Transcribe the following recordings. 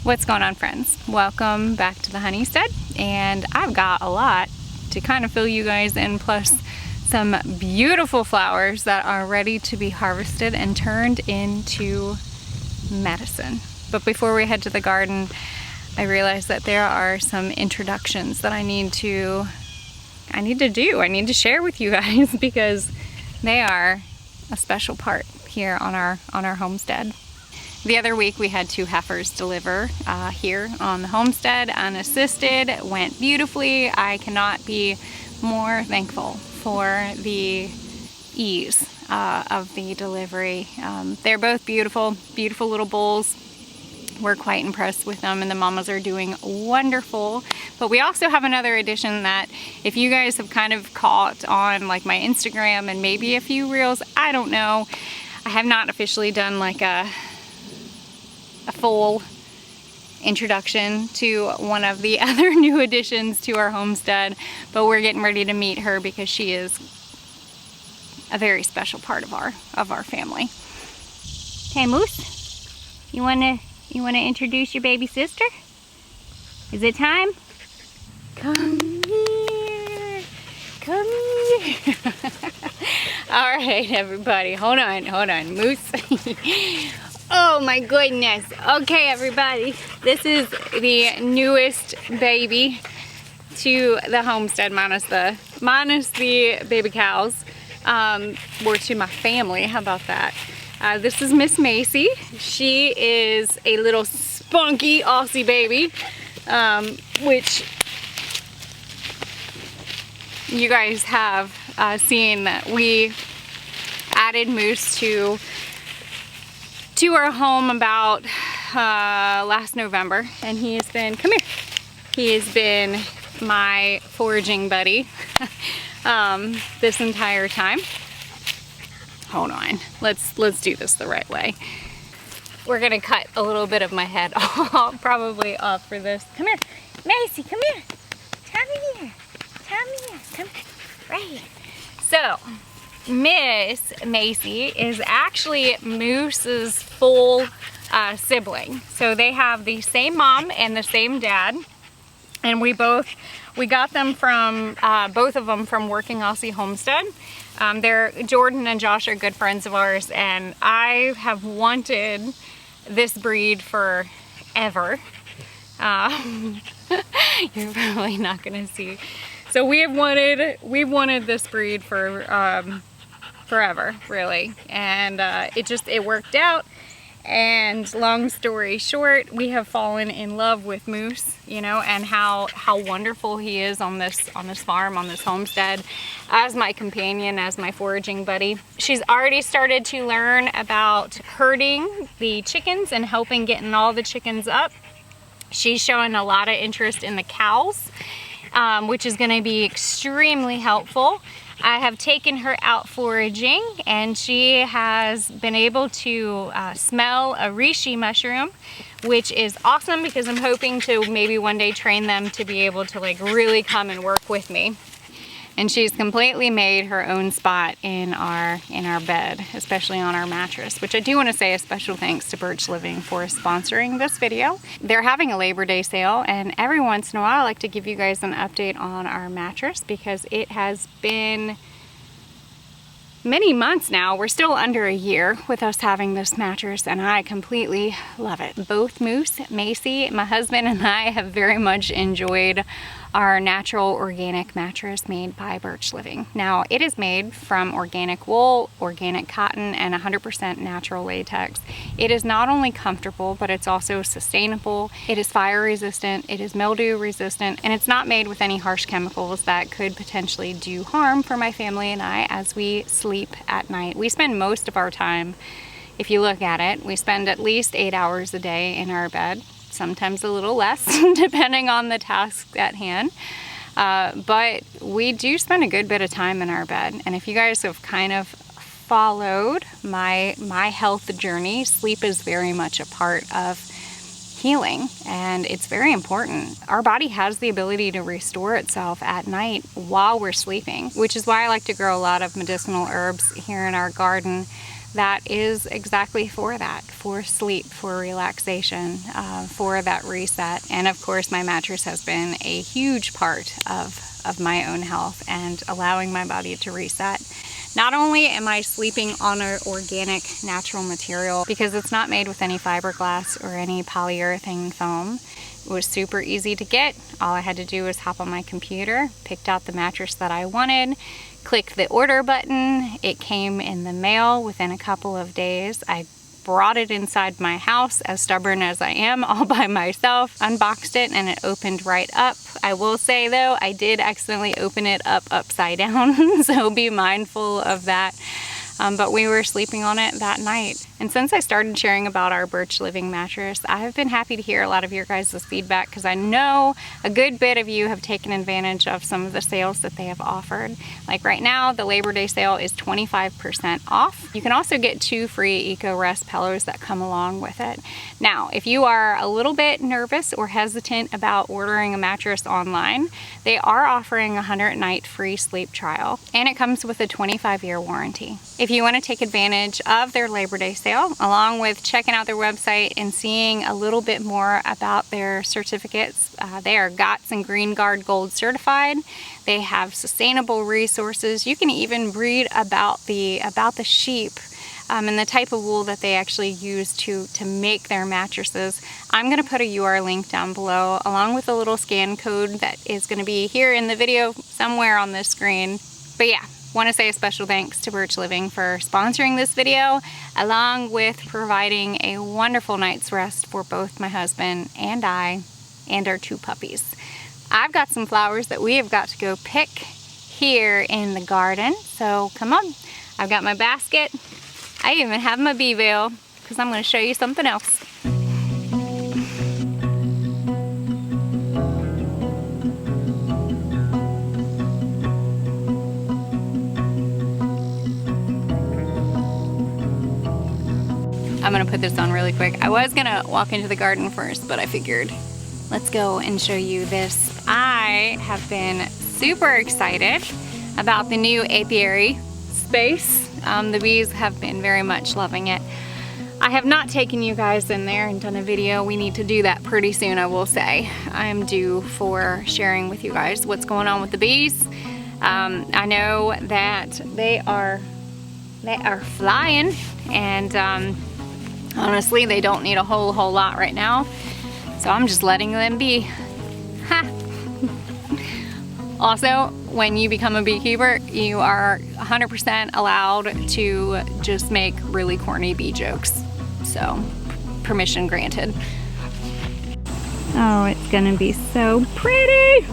What's going on, friends? Welcome back to the Honeystead, and I've got a lot to kind of fill you guys in, plus some beautiful flowers that are ready to be harvested and turned into medicine. But before we head to the garden, I realized that there are some introductions that I need to share with you guys because they are a special part here on our homestead. The other week we had 2 heifers deliver here on the homestead, unassisted. It went beautifully. I cannot be more thankful for the ease of the delivery. They're both beautiful little bulls. We're quite impressed with them, and the mamas are doing wonderful. But we also have another addition that if you guys have kind of caught on, like my Instagram and maybe a few reels, I don't know. I have not officially done like a full introduction to one of the other new additions to our homestead, but we're getting ready to meet her because she is a very special part of our family. Hey Moose, you wanna introduce your baby sister? Is it time? Come here. All right, everybody, hold on, Moose. Oh my goodness. Okay, everybody, this is the newest baby to the homestead, minus the baby cows, or to my family. How about that? This is Miss Macy. She is a little spunky Aussie baby, which you guys have seen that we added Moose to our home about last November, and he has been, come here, he has been my foraging buddy this entire time. Hold on, let's do this the right way. We're gonna cut a little bit of my head off, probably off for this. Come here, Macy, come here. Come here, come right here. So, Miss Macy is actually Moose's full sibling. So they have the same mom and the same dad, and we got them from both of them from Working Aussie Homestead. Jordan and Josh are good friends of ours, and I have wanted this breed forever. You're probably not gonna see. So we've wanted this breed for forever, really, and it worked out. And long story short, we have fallen in love with Moose, you know, and how wonderful he is on this farm, on this homestead, as my companion, as my foraging buddy. She's already started to learn about herding the chickens and helping getting all the chickens up. She's showing a lot of interest in the cows, which is going to be extremely helpful. I have taken her out foraging, and she has been able to smell a reishi mushroom, which is awesome because I'm hoping to maybe one day train them to be able to like really come and work with me. And she's completely made her own spot in our bed, especially on our mattress, which I do want to say a special thanks to Birch Living for sponsoring this video. They're having a Labor Day sale, and every once in a while I like to give you guys an update on our mattress because it has been many months now. We're still under a year with us having this mattress, and I completely love it. Both Moose, Macy, my husband, and I have very much enjoyed our natural organic mattress made by Birch Living. Now, it is made from organic wool, organic cotton, and 100% natural latex. It is not only comfortable, but it's also sustainable. It is fire resistant, it is mildew resistant, and it's not made with any harsh chemicals that could potentially do harm for my family and I as we sleep at night. We spend most of our time, if you look at it, we spend at least 8 hours a day in our bed. Sometimes a little less, depending on the task at hand. But we do spend a good bit of time in our bed. And if you guys have kind of followed my health journey, sleep is very much a part of healing, and it's very important. Our body has the ability to restore itself at night while we're sleeping, which is why I like to grow a lot of medicinal herbs here in our garden that is exactly for that, for sleep, for relaxation, for that reset. And of course, my mattress has been a huge part of my own health and allowing my body to reset. Not only am I sleeping on an organic, natural material, because it's not made with any fiberglass or any polyurethane foam. It was super easy to get. All I had to do was hop on my computer, picked out the mattress that I wanted, clicked the order button. It came in the mail within a couple of days. I brought it inside my house, as stubborn as I am, all by myself, unboxed it, and it opened right up. I will say though, I did accidentally open it up upside down, so be mindful of that. But we were sleeping on it that night. And since I started sharing about our Birch Living mattress, I have been happy to hear a lot of your guys' feedback, because I know a good bit of you have taken advantage of some of the sales that they have offered. Like right now, the Labor Day sale is 25% off. You can also get 2 free Eco Rest pillows that come along with it. Now, if you are a little bit nervous or hesitant about ordering a mattress online, they are offering a 100-night free sleep trial, and it comes with a 25-year warranty. If you want to take advantage of their Labor Day sale, along with checking out their website and seeing a little bit more about their certificates, they are GOTS and Green Guard Gold certified. They have sustainable resources. You can even read about the sheep and the type of wool that they actually use to make their mattresses. I'm going to put a URL link down below, along with a little scan code that is going to be here in the video somewhere on this screen. But yeah, want to say a special thanks to Birch Living for sponsoring this video, along with providing a wonderful night's rest for both my husband and I and our 2 puppies. I've got some flowers that we have got to go pick here in the garden, so come on. I've got my basket. I even have my bee veil, because I'm going to show you something else. I'm gonna put this on really quick. I was gonna walk into the garden first, but I figured let's go and show you this. I have been super excited about the new apiary space. The bees have been very much loving it. I have not taken you guys in there and done a video. We need to do that pretty soon, I will say. I am due for sharing with you guys what's going on with the bees. I know that they are flying, and honestly, they don't need a whole lot right now, so I'm just letting them be. Ha! Also, when you become a beekeeper, you are 100% allowed to just make really corny bee jokes. So, permission granted. Oh, it's gonna be so pretty!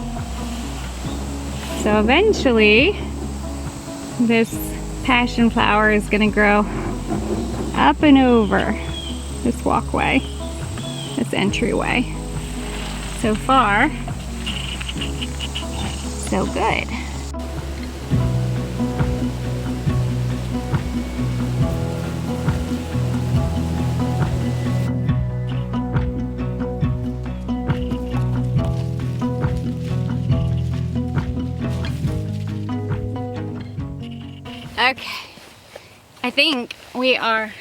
So eventually, this passion flower is gonna grow up and over this walkway, this entryway. So far, so good. Okay, I think we are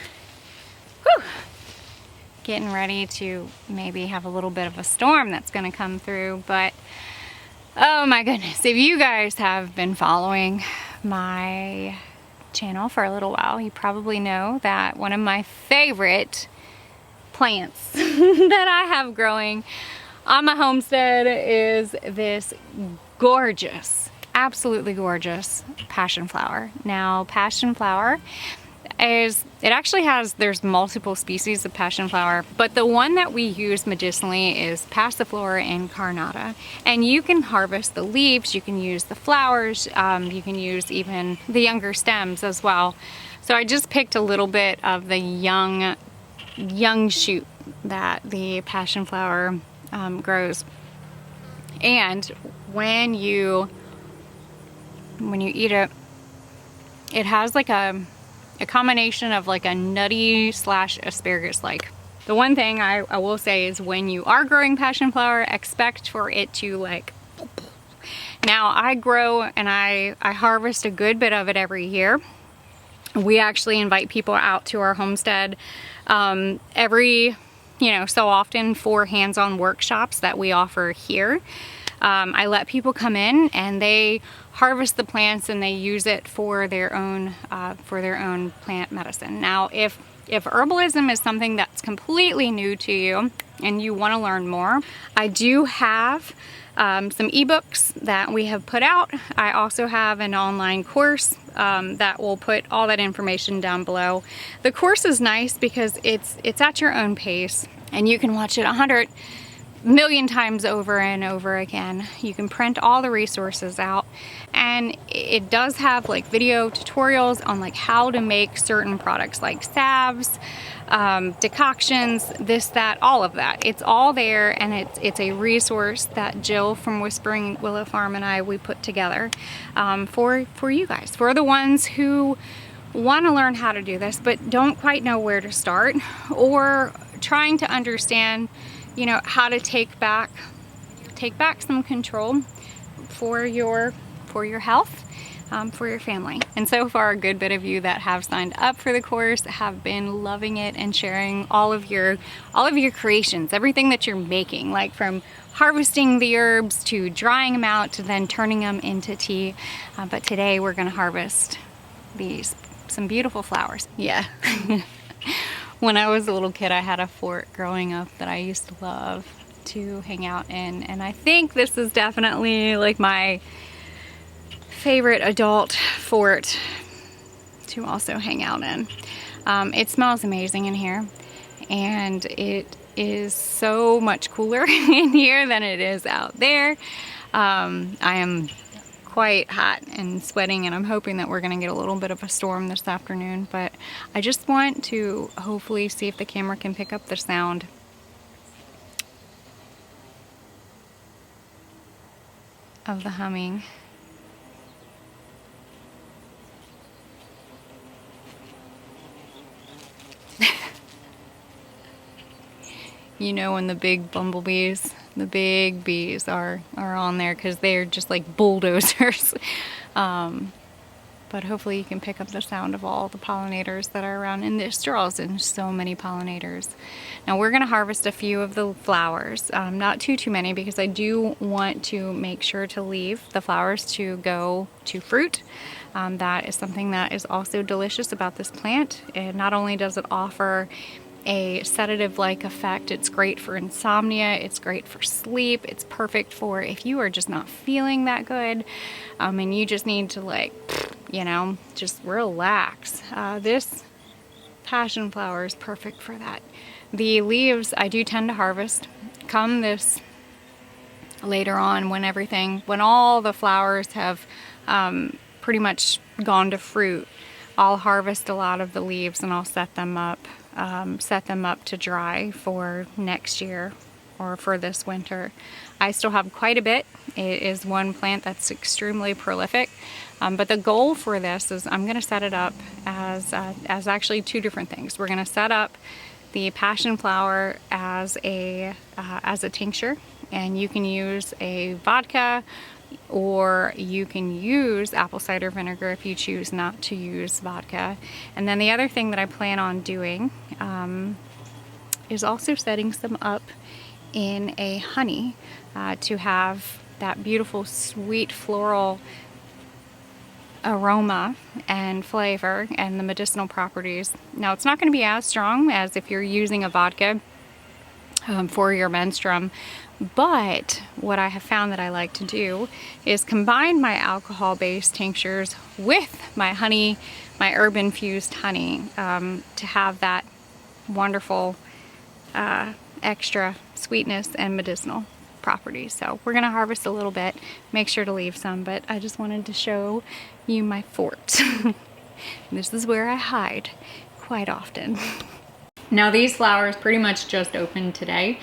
getting ready to maybe have a little bit of a storm that's going to come through, but oh my goodness, if you guys have been following my channel for a little while, you probably know that one of my favorite plants that I have growing on my homestead is this gorgeous, absolutely gorgeous passion flower. Now, passion flower there's multiple species of passion flower, but the one that we use medicinally is Passionflower incarnata. And you can harvest the leaves, you can use the flowers, you can use even the younger stems as well. So I just picked a little bit of the young shoot that the passion flower grows. And when you eat it, it has like a combination of like a nutty / asparagus like. The one thing I will say is when you are growing passion flower, expect for it to like. Now I grow and I harvest a good bit of it every year. We actually invite people out to our homestead every, so often for hands-on workshops that we offer here. I let people come in and they harvest the plants and they use it for their own plant medicine. Now, if herbalism is something that's completely new to you and you want to learn more, I do have some ebooks that we have put out. I also have an online course that will put all that information down below. The course is nice because it's at your own pace and you can watch it 100 million times over and over again. You can print all the resources out, and it does have like video tutorials on like how to make certain products like salves, decoctions, this, that, all of that. It's all there, and it's a resource that Jill from Whispering Willow Farm and we put together for you guys, for the ones who want to learn how to do this but don't quite know where to start, or trying to understand how to take back some control for your health, for your family. And so far, a good bit of you that have signed up for the course have been loving it and sharing all of your creations, everything that you're making, like from harvesting the herbs to drying them out to then turning them into tea. But today we're going to harvest some beautiful flowers. Yeah. When I was a little kid, I had a fort growing up that I used to love to hang out in, and I think this is definitely like my favorite adult fort to also hang out in. It smells amazing in here, and it is so much cooler in here than it is out there. I am quite hot and sweating, and I'm hoping that we're gonna get a little bit of a storm this afternoon, but I just want to hopefully see if the camera can pick up the sound of the humming. When the big bumblebees, the big bees are on there because they're just like bulldozers. But hopefully you can pick up the sound of all the pollinators that are around. And this draws in so many pollinators. Now we're gonna harvest a few of the flowers, not too many, because I do want to make sure to leave the flowers to go to fruit. That is something that is also delicious about this plant. And not only does it offer a sedative-like effect, it's great for insomnia, it's great for sleep, it's perfect for if you are just not feeling that good, and you just need to just relax. This Passionflower is perfect for that. The leaves I do tend to harvest come this later on when all the flowers have pretty much gone to fruit. I'll harvest a lot of the leaves and I'll set them up to dry for next year or for this winter. I still have quite a bit. It is one plant that's extremely prolific, but the goal for this is I'm going to set it up as actually two different things. We're going to set up the Passionflower as a tincture, and you can use a vodka, or you can use apple cider vinegar if you choose not to use vodka. And then the other thing that I plan on doing is also setting some up in a honey to have that beautiful sweet floral aroma and flavor and the medicinal properties. Now it's not going to be as strong as if you're using a vodka for your menstruum, but what I have found that I like to do is combine my alcohol-based tinctures with my honey, my herb infused honey, to have that wonderful extra sweetness and medicinal properties. So we're gonna harvest a little bit, make sure to leave some, but I just wanted to show you my fort. This is where I hide quite often. Now these flowers pretty much just opened today.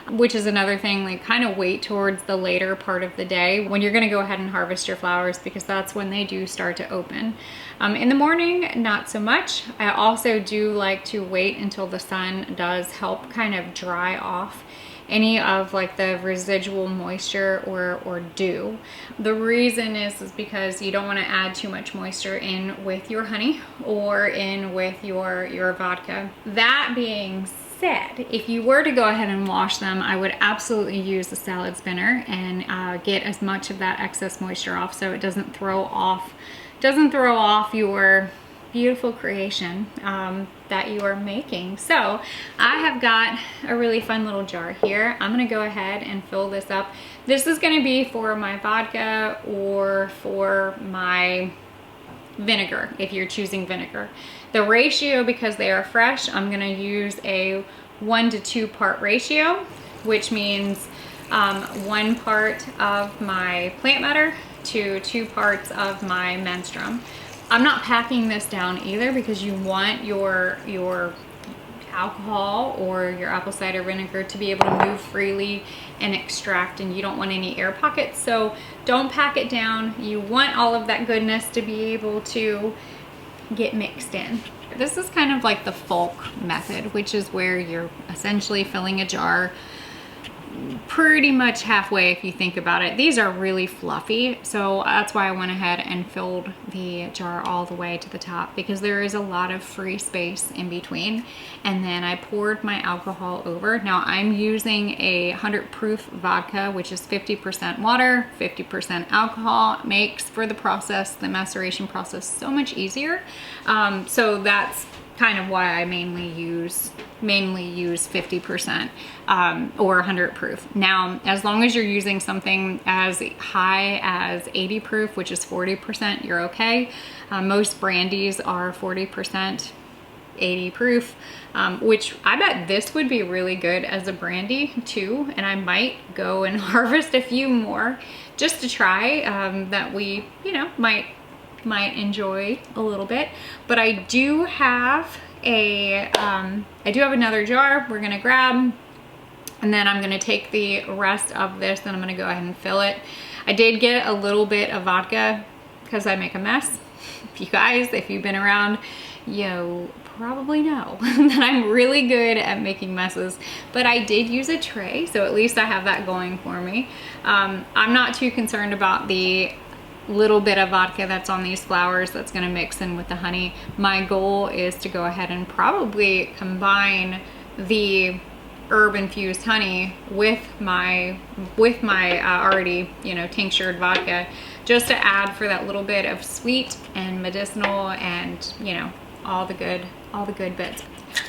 which is another thing, like kind of wait towards the later part of the day when you're gonna go ahead and harvest your flowers, because that's when they do start to open. In the morning, not so much. I also do like to wait until the sun does help kind of dry off any of like the residual moisture or dew. The reason is because you don't want to add too much moisture in with your honey or in with your vodka. That being said, if you were to go ahead and wash them, I would absolutely use the salad spinner and get as much of that excess moisture off so it doesn't throw off your beautiful creation that you are making. So I have got a really fun little jar here. I'm gonna go ahead and fill this up. This is gonna be for my vodka or for my vinegar, if you're choosing vinegar. The ratio, because they are fresh, I'm gonna use a 1 to 2 part ratio, which means 1 part of my plant matter to 2 parts of my menstruum. I'm not packing this down either, because you want your alcohol or your apple cider vinegar to be able to move freely and extract, and you don't want any air pockets. So don't pack it down. You want all of that goodness to be able to get mixed in. This is kind of like the folk method, which is where you're essentially filling a jar pretty much halfway if you think about it. These are really fluffy, so that's why I went ahead and filled the jar all the way to the top, because there is a lot of free space in between. And then I poured my alcohol over. Now I'm using a 100 proof vodka, which is 50% water, 50% alcohol. It makes for the process, the maceration process, so much easier. So that's kind of why I mainly use 50% or 100 proof. Now, as long as you're using something as high as 80 proof, which is 40%, you're okay. Most brandies are 40%, 80 proof, which I bet this would be really good as a brandy too. And I might go and harvest a few more just to try that we, you know, might enjoy a little bit. But I do have another jar we're gonna grab, and then I'm gonna take the rest of this and I'm gonna go ahead and fill it. I did get a little bit of vodka because I make a mess. You guys, if you've been around, you probably know that I'm really good at making messes, but I did use a tray, so at least I have that going for me. I'm not too concerned about the little bit of vodka that's on these flowers that's going to mix in with the honey. My goal is to go ahead and probably combine the herb infused honey with my already, you know, tinctured vodka, just to add for that little bit of sweet and medicinal and, you know, all the good bits.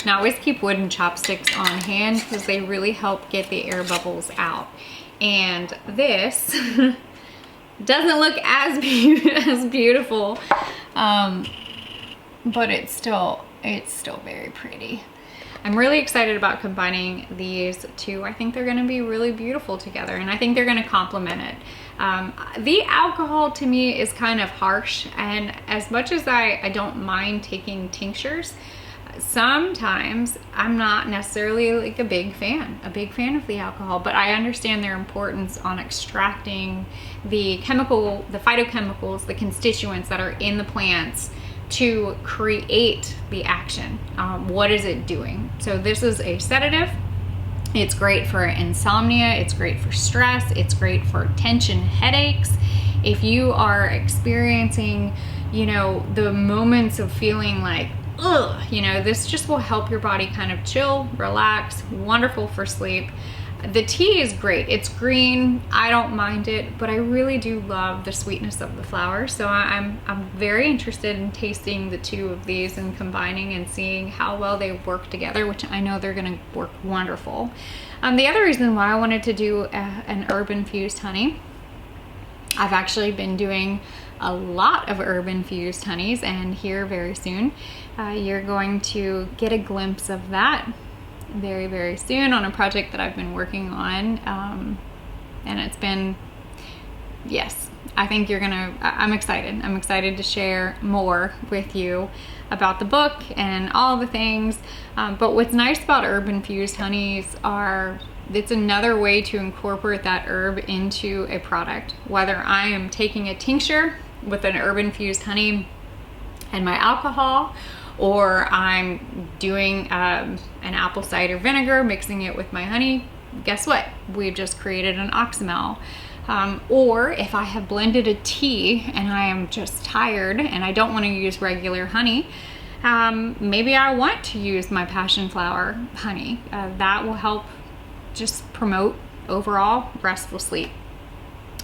Now I always keep wooden chopsticks on hand because they really help get the air bubbles out. And this doesn't look as beautiful, but it's still very pretty. I'm really excited about combining these two. I think they're gonna be really beautiful together, and I think they're gonna complement it. The alcohol to me is kind of harsh, and as much as I don't mind taking tinctures, sometimes I'm not necessarily like a big fan of the alcohol, but I understand their importance on extracting the phytochemicals, the constituents that are in the plants to create the action. What is it doing? So this is a sedative. It's great for insomnia, it's great for stress, it's great for tension headaches. If you are experiencing, you know, the moments of feeling like, ugh, you know, this just will help your body kind of chill, relax, wonderful for sleep. The tea is great. It's green. I don't mind it, but I really do love the sweetness of the flowers. So I'm very interested in tasting the two of these and combining and seeing how well they work together, which I know they're gonna work wonderful. The other reason why I wanted to do an herb infused honey, I've actually been doing a lot of herb infused honeys, and here very soon you're going to get a glimpse of that very, very soon on a project that I've been working on. And it's been, yes, I think you're gonna, I'm excited. I'm excited to share more with you about the book and all the things. But what's nice about herb infused honeys are, it's another way to incorporate that herb into a product. Whether I am taking a tincture with an herb infused honey and my alcohol, or I'm doing an apple cider vinegar, mixing it with my honey, guess what? We've just created an oxymel. Or if I have blended a tea and I am just tired and I don't want to use regular honey, maybe I want to use my Passionflower honey. That will help just promote overall restful sleep.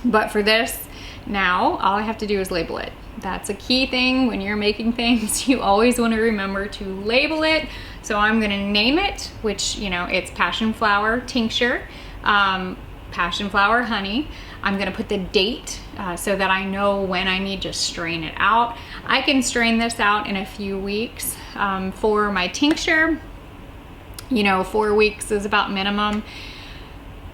But for this, now all I have to do is label it. That's a key thing when you're making things. You always want to remember to label it. So I'm going to name it, which, you know, it's Passionflower Tincture, Passionflower Honey. I'm going to put the date so that I know when I need to strain it out. I can strain this out in a few weeks. For my tincture, you know, 4 weeks is about minimum.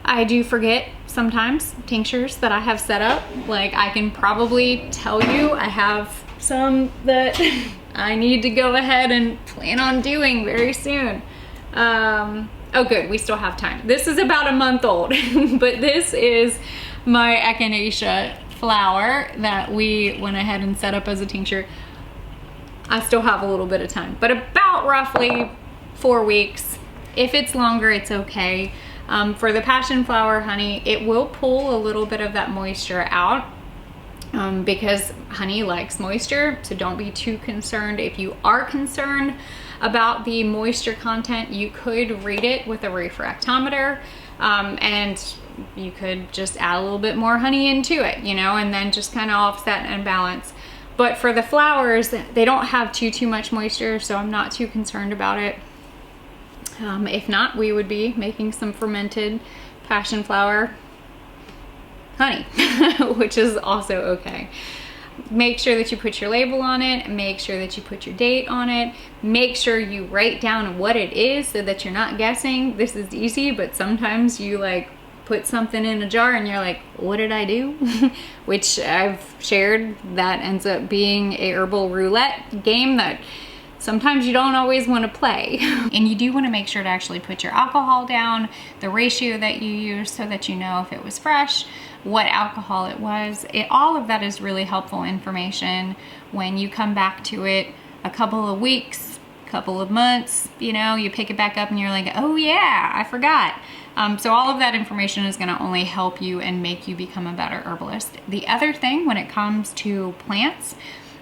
I do forget sometimes tinctures that I have set up. Like, I can probably tell you I have some that I need to go ahead and plan on doing very soon. Oh good, we still have time. This is about a month old, but this is my echinacea flower that we went ahead and set up as a tincture. I still have a little bit of time, but about roughly 4 weeks. If it's longer, it's okay. For the Passionflower honey, it will pull a little bit of that moisture out because honey likes moisture, so don't be too concerned. If you are concerned about the moisture content, you could read it with a refractometer, and you could just add a little bit more honey into it, you know, and then just kind of offset and balance. But for the flowers, they don't have too much moisture, so I'm not too concerned about it. If not, we would be making some fermented Passionflower honey, which is also okay. Make sure that you put your label on it, make sure that you put your date on it, make sure you write down what it is so that you're not guessing. This is easy, but sometimes you like put something in a jar and you're like, what did I do? Which I've shared, that ends up being a herbal roulette game that sometimes you don't always want to play. And you do want to make sure to actually put your alcohol down, the ratio that you use, so that you know if it was fresh, what alcohol it was. All of that is really helpful information when you come back to it a couple of weeks, couple of months, you know, you pick it back up and you're like, oh yeah, I forgot. So all of that information is going to only help you and make you become a better herbalist. The other thing when it comes to plants,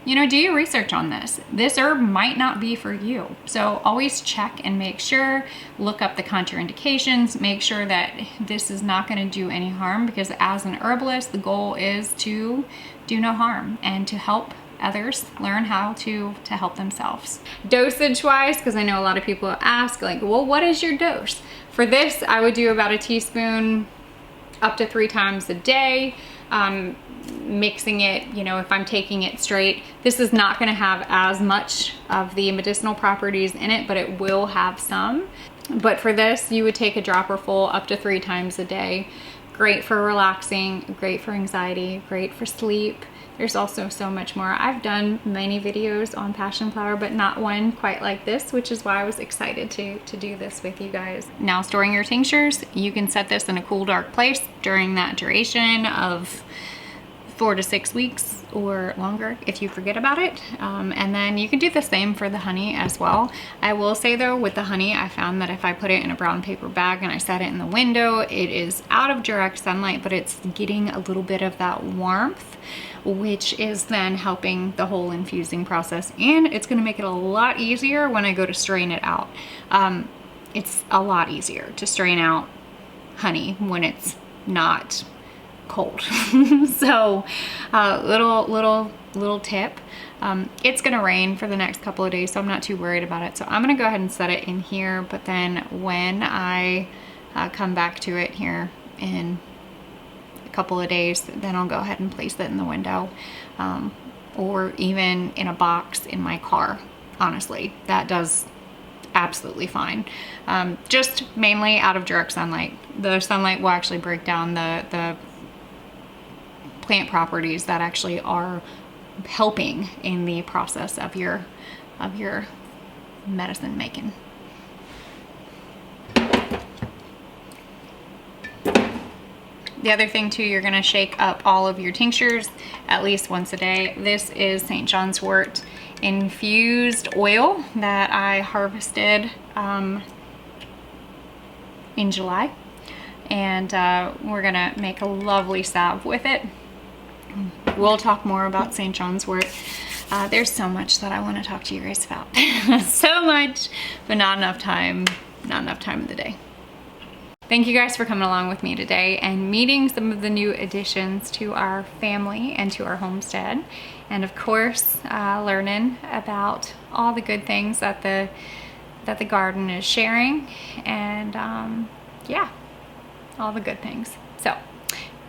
you know, do your research on this. This herb might not be for you. So always check and make sure, look up the contraindications, make sure that this is not going to do any harm, because as an herbalist, the goal is to do no harm and to help others learn how to help themselves. Dosage wise, because I know a lot of people ask like, well, what is your dose? For this, I would do about a teaspoon up to 3 times a day. Mixing it, you know, if I'm taking it straight, this is not going to have as much of the medicinal properties in it, but it will have some. But for this, you would take a dropper full up to 3 times a day. Great for relaxing, great for anxiety, great for sleep. There's also so much more. I've done many videos on Passionflower, but not one quite like this, which is why I was excited to do this with you guys. Now, storing your tinctures, you can set this in a cool, dark place during that duration of 4 to 6 weeks or longer if you forget about it. And then you can do the same for the honey as well. I will say though, with the honey, I found that if I put it in a brown paper bag and I set it in the window, it is out of direct sunlight, but it's getting a little bit of that warmth, which is then helping the whole infusing process. And it's gonna make it a lot easier when I go to strain it out. It's a lot easier to strain out honey when it's not cold. So little tip. It's gonna rain for the next couple of days, so I'm not too worried about it. So I'm gonna go ahead and set it in here, but then when I come back to it here in a couple of days, then I'll go ahead and place it in the window, or even in a box in my car. Honestly, that does absolutely fine. Just mainly out of direct sunlight. The sunlight will actually break down the plant properties that actually are helping in the process of your medicine making. The other thing too, you're gonna shake up all of your tinctures at least once a day. This is St. John's wort infused oil that I harvested in July. And we're gonna make a lovely salve with it. We'll talk more about St. John's wort. There's so much that I wanna talk to you guys about. So much, but not enough time in the day. Thank you guys for coming along with me today and meeting some of the new additions to our family and to our homestead. And of course, learning about all the good things that the garden is sharing, and yeah, all the good things. So,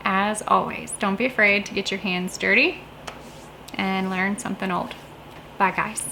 as always, don't be afraid to get your hands dirty and learn something old. Bye guys.